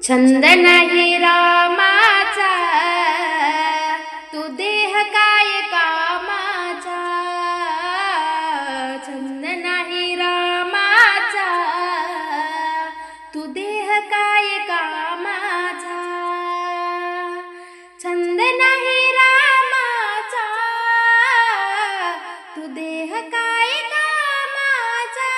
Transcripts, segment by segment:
छंद नाही रामाचा, तू देह काय कामाचा. छंद नाही रामाचा, तू देह काय कामाचा. छंद नाही रामाचा, तू देह काय कामाचा.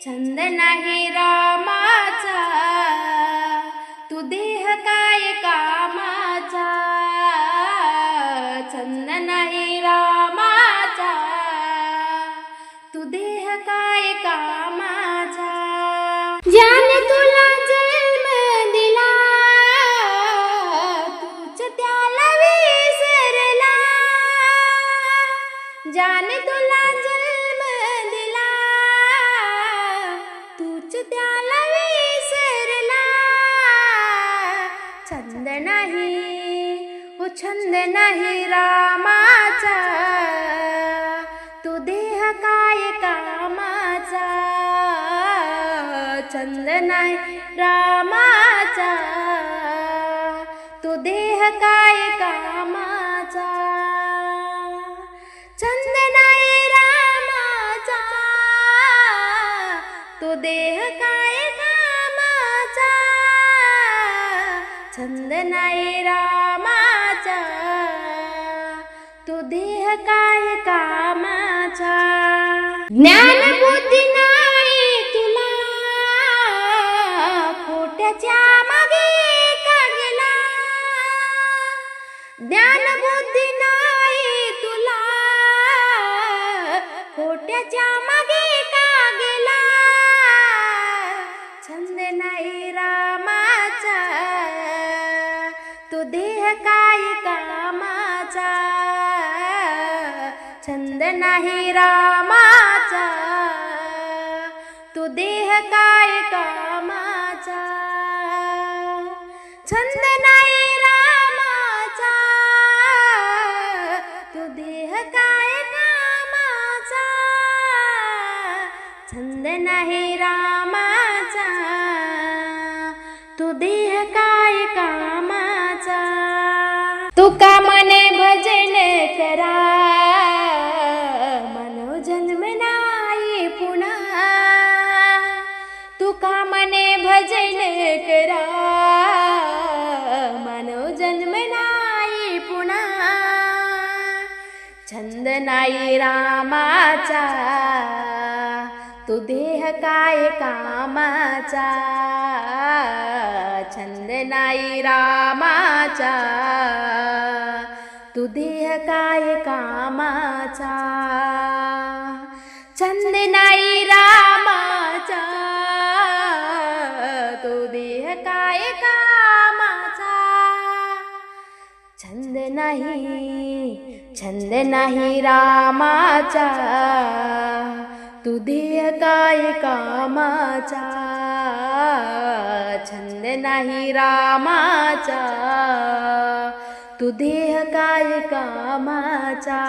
छंद नाही रामाचा, तू देह काय कामाचा. छंद नाही रामाचा, तू देह काय कामाचा. ज्याने तुला जन्म दिला, तूच त्याला विसरला. ज्याने तुला जन्म दिला, तूच त्याला विसरला. छंद नाही रामाचा, तू देह काय कामाचा. छंद नाही रामाचा, तू देह काय कामाचा. छंद नाही रामाचा, तू देह काय कामाचा. छंद नाही रामाचा, तू देह काय कामाचा. ज्ञान बुद्धी नाही तुला, खोट्याच्या मागे का गेला. ज्ञान बुद्धी नाही तुला, खोट्याच्या मागे का गेला. छंद नाही रामाचा, तू देह काय कामाचा. छंद नाही रामाचा, तू देह काय कामाचा. छंद नाही रामाचा, तू देह काय कामाचा. छंद नाही रामाचा, तू देह काय कामाचा. तुका मने भजन करा, मनो जन्म नाही पुन्हा. तुका मने भजन करा, मनो जन्म नाही पुन्हा. छंद नाही रामाचा, तू देह काय कामाचा. छंद नाही रामाचा, तू देह काय कामाचा. छंद नाही रामाचा, तू देह काय कामाचा. छंद नाही रामाचा, तू देह काय कामाचा. छंद नाही रामाचा, तू देह काय कामाचा.